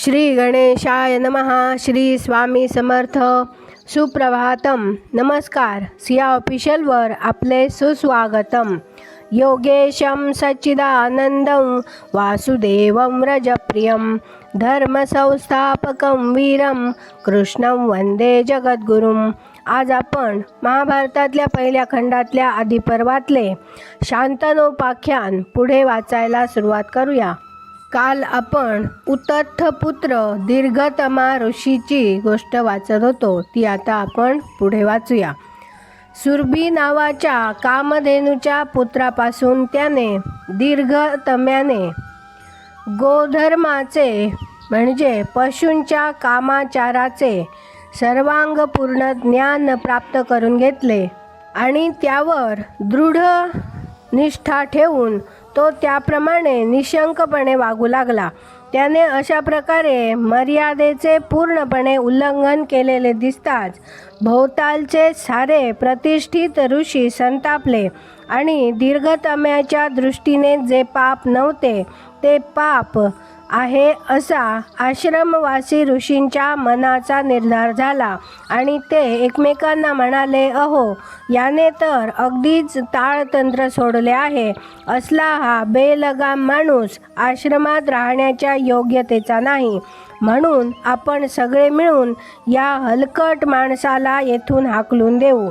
श्री गणेशाय नमः. श्री स्वामी समर्थ. सुप्रभातम. नमस्कार. सिया ऑफिशियलवर आपले सुस्वागतम. योगेशं सच्चिदानंदं वासुदेवं व्रजप्रियं धर्मसंस्थापकं वीरं कृष्णं वंदे जगद्गुरुं. आज आपण महाभारतातल्या पहिल्या खंडातल्या आदिपर्वातले शांतनोपाख्यान पुढे वाचायला सुरुवात करूया. काल आपण उतत्थ पुत्र दीर्घतमा ऋषीची गोष्ट वाचत होतो, ती आता आपण पुढे वाचूया. सुरभी नावाच्या कामधेनूच्या पुत्रापासून त्याने दीर्घतम्याने गोधर्माचे म्हणजे पशूंच्या कामाचाराचे सर्वांगपूर्ण ज्ञान प्राप्त करून घेतले आणि त्यावर दृढ निष्ठा ठेवून तो त्याप्रमाणे निशंकपणे वागू लागला. त्याने अशा प्रकारे मर्यादेचे पूर्णपणे उल्लंघन केलेले दिसताच भोवतालचे सारे प्रतिष्ठित ऋषी संतापले आणि दीर्घतम्याच्या दृष्टीने जे पाप नव्हते ते पाप आहे असा आश्रमवासी ऋषींच्या मनाचा निर्धार झाला आणि ते एकमेकांना म्हणाले, अहो, याने तर अगदीच ताळतंत्र सोडले आहे. असला हा बेलगाम माणूस आश्रमात राहण्याच्या योग्यतेचा नाही. म्हणून आपण सगळे मिळून या हलकट माणसाला येथून हाकलून देऊ.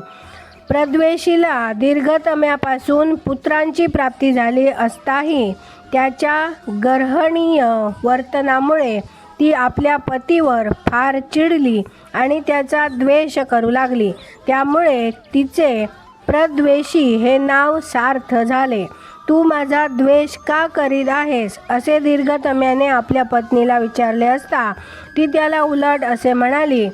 प्रद्वेषीला दीर्घतम्यापासून पुत्रांची प्राप्ती झाली असताही त्याच्या गर्हणीय वर्तनामुळे ती आपल्या पतीवर फार चिडली आणि त्याचा द्वेष करू लागली. त्यामुळे तिचे प्रद्वेषी हे नाव सार्थ झाले. तू माझा द्वेष का करीत आहेस असे दीर्घतम्याने आपल्या पत्नीला विचारले असता ती त्याला उलट असे म्हणाली,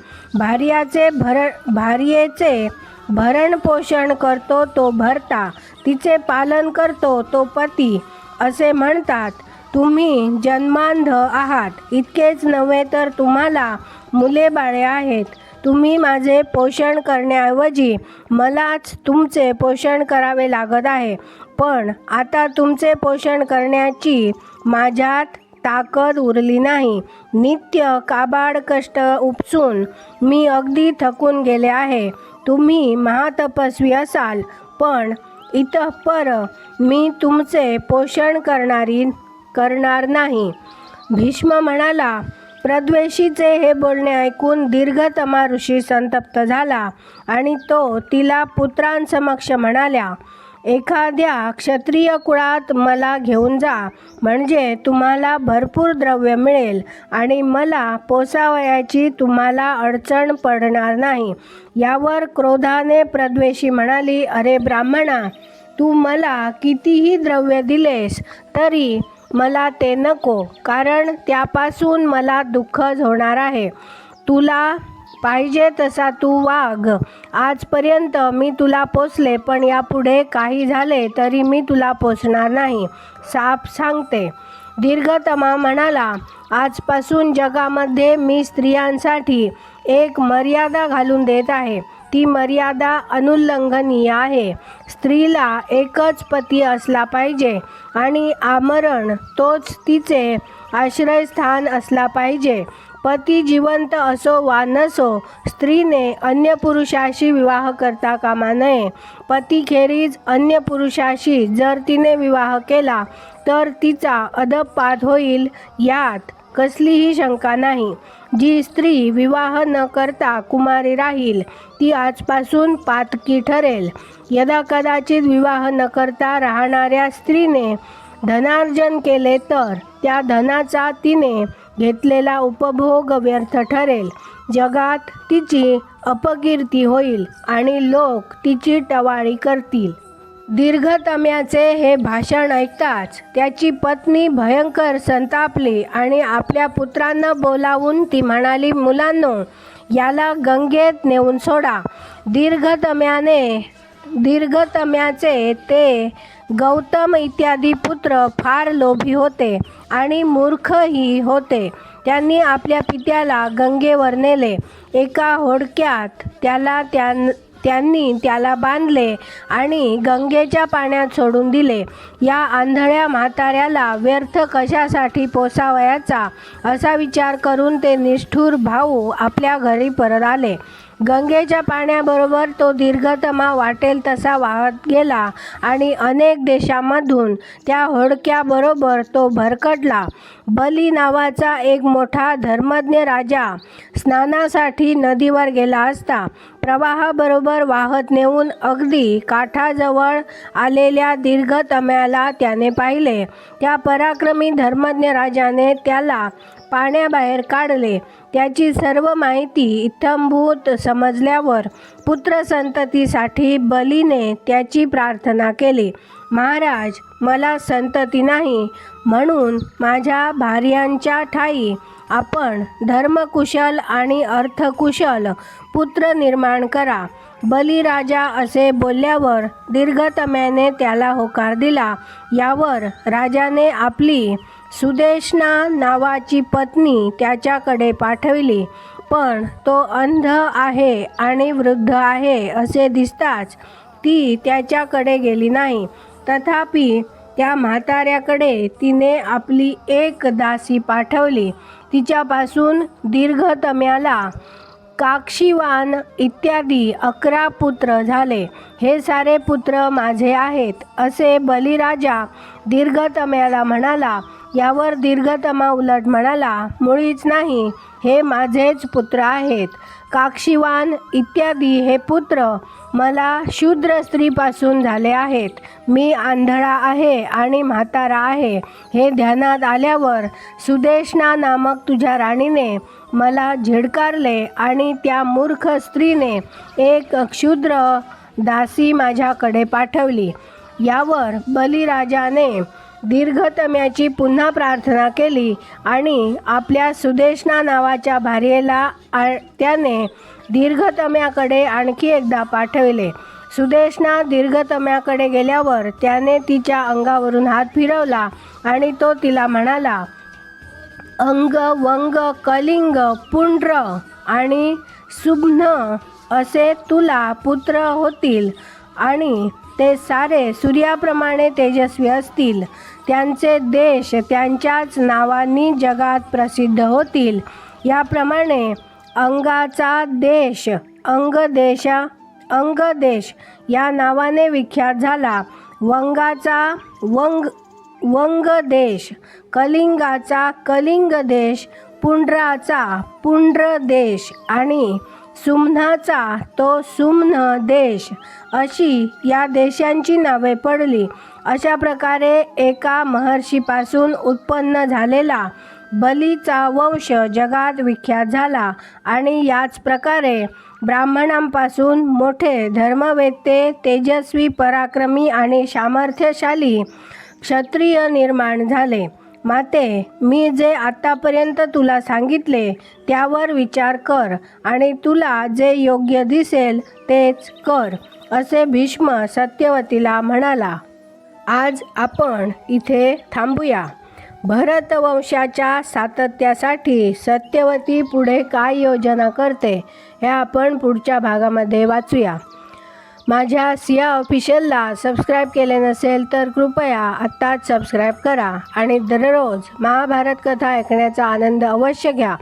भार्येचे भरणपोषण करतो तो भर्ता, तिचे पालन करतो तो पती असे म्हणतात. तुम्ही जन्मांध आहात. इतकेच नव्हे तर तुम्हाला मुले बाळे आहेत. तुम्ही माझे पोषण करण्याऐवजी मलाच तुमचे पोषण करावे लागत आहे. पण आता तुमचे पोषण करण्याची माझ्यात ताकद उरली नाही. नित्य काबाड कष्ट उपसून मी अगदी थकून गेले आहे. तुम्ही महातपस्वी असाल, पण इतःपर मी तुमचे पोषण करणार नाही. भीष्म म्हणाला. प्रद्वेषीचे हे बोलणे ऐकून दीर्घतमा ऋषी संतप्त झाला आणि तो तिला पुत्रांसमक्ष म्हणाल्या, एखाद्या क्षत्रिय कुळात मला घेऊन जा, म्हणजे तुम्हाला भरपूर द्रव्य मिळेल आणि मला पोसावयाची तुम्हाला अडचण पडणार नाही. यावर क्रोधाने प्रद्वेषी म्हणाली, अरे ब्राह्मणा, तू मला कितीही द्रव्य दिलेस तरी मला ते नको, कारण त्यापासून मला दुःखच होणार आहे. तुला पाहिजे तसा तू वाग. आजपर्यंत मी तुला पोसले, पण यापुढे काही झाले तरी मी तुला पोसणार नाही. साफ सांगते. दीर्घतमा म्हणाला, आजपासून जगामध्ये मी स्त्रियांसाठी एक मर्यादा घालून देत आहे. ती मर्यादा अनुल्लंघनीय आहे. स्त्रीला एकच पती असला पाहिजे आणि आमरण तोच तिचे आश्रयस्थान असला पाहिजे. पती जिवंत असो वा नसो, स्त्रीने अन्य पुरुषाशी विवाह करता कामा नये. पतीखेरीज अन्य पुरुषाशी जर तिने विवाह केला तर तिचा अधःपात होईल, यात कसलीही शंका नाही. जी स्त्री विवाह न करता कुमारी राहील ती आजपासून पातकी ठरेल. यदाकदाचित विवाह न करता राहणाऱ्या स्त्रीने धनार्जन केले तर त्या धनाचा तिने घेतलेला उपभोग व्यर्थ ठरेल. जगात तिची अपकीर्ती होईल आणि लोक तिची टवाळी करतील. दीर्घतम्याचे हे भाषण ऐकताच त्याची पत्नी भयंकर संतापली आणि आपल्या पुत्रांना बोलावून ती म्हणाली, मुलांनो, याला गंगेत नेऊन सोडा. दीर्घतम्याचे ते गौतम इत्यादी पुत्र फार लोभी होते आणि मूर्खही होते. त्यांनी आपल्या पित्याला गंगेवर नेले. एका होडक्यात त्याला त्यांनी त्याला बांधले आणि गंगेच्या पाण्यात सोडून दिले. या आंधळ्या म्हाताऱ्याला व्यर्थ कशासाठी पोसावयाचा असा विचार करून ते निष्ठुर भाऊ आपल्या घरी परत आले. गंगेच्या पाण्याबरोबर तो दीर्घतमा वाटेल तसा वाहत गेला आणि अनेक देशांमधून त्या होडक्याबरोबर तो भरकटला. बली नावाचा एक मोठा धर्मज्ञ राजा स्नानासाठी नदीवर गेला असता प्रवाहाबरोबर वाहत नेऊन अगदी काठाजवळ आलेल्या दीर्घतम्याला त्याने पाहिले. त्या पराक्रमी धर्मज्ञ राजाने त्याला पाण्याबाहेर काढले. त्याची सर्व माहिती इत्थंभूत समजल्यावर पुत्रसंततीसाठी बलीने त्याची प्रार्थना केली. महाराज, मला संतती नाही, म्हणून माझ्या भार्यांच्या ठायी आपण धर्मकुशल आणि अर्थकुशल पुत्र निर्माण करा. बलिराजा असे बोलल्यावर दीर्घतम्याने त्याला होकार दिला. यावर राजाने आपली सुदेशना नावाची पत्नी त्याच्याकडे पाठविली, पण तो अंध आहे आणि वृद्ध आहे असे दिसताच ती त्याच्याकडे गेली नाही. तथापि त्या म्हाताऱ्याकडे तिने आपली एक दासी पाठवली. तिच्यापासून दीर्घतम्याला काक्षीवान इत्यादी 11 पुत्र झाले. हे सारे पुत्र माझे आहेत असे बलिराजा दीर्घतम्याला म्हणाला. यावर दीर्घतमा उलट म्हणाला, मुळीच नाही, हे माझेच पुत्र आहेत. काक्षीवान इत्यादी हे पुत्र मला शूद्र स्त्रीपासून झाले आहेत. मी आंधळा आहे आणि म्हातारा आहे हे ध्यानात आल्यावर सुदेशना नामक तुझ्या राणीने मला झिडकारले आणि त्या मूर्ख स्त्रीने एक क्षुद्र दासी माझ्याकडे पाठवली. यावर बलिराजाने दीर्घतम्याची पुन्हा प्रार्थना केली आणि आपल्या सुदेशना नावाच्या भार्येला त्याने दीर्घतम्याकडे आणखी एकदा पाठविले. सुदेशना दीर्घतम्याकडे गेल्यावर त्याने तिच्या अंगावरून हात फिरवला आणि तो तिला म्हणाला, अंग, वंग, कलिंग, पुंड्र आणि सुब्न असे तुला पुत्र होतील आणि ते सारे सूर्याप्रमाणे तेजस्वी असतील. त्यांचे देश त्यांच्याच नावांनी जगात प्रसिद्ध होतील. याप्रमाणे अंगाचा देश अंगदेश या नावाने विख्यात झाला. वंगाचा वंग देश, कलिंगाचा कलिंग देश, पुंड्राचा पुंड्र देश आणि सुम्नाचा तो सुम्न देश अशी या देशांची नावे पडली. अशा प्रकारे एका महर्षीपासून उत्पन्न झालेला बलीचा वंश जगात विख्यात झाला आणि याच प्रकारे ब्राह्मणांपासून मोठे धर्मवेत्ते, तेजस्वी, पराक्रमी आणि सामर्थ्यशाली क्षत्रिय निर्माण झाले. माते, मी जे आत्तापर्यंत तुला सांगितले त्यावर विचार कर आणि तुला जे योग्य दिसेल तेच कर, असे भीष्म सत्यवतीला म्हणाला. आज आपण इथे थांबूया. भरतवंशाच्या सातत्यासाठी सत्यवती पुढे काय योजना करते हे आपण पुढच्या भागामध्ये वाचूया. माझ्या सिया ऑफिशियलला सबस्क्राईब केले नसेल तर कृपया आत्ताच सबस्क्राईब करा आणि दररोज महाभारत कथा ऐकण्याचा आनंद अवश्य घ्या.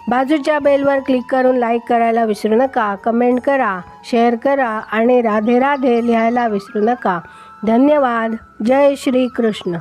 बाजूच्या बेलवर क्लिक करून लाईक करायला विसरू नका, कमेंट करा, शेअर करा आणि राधे राधे लिहायला विसरू नका. धन्यवाद. जय श्री कृष्ण.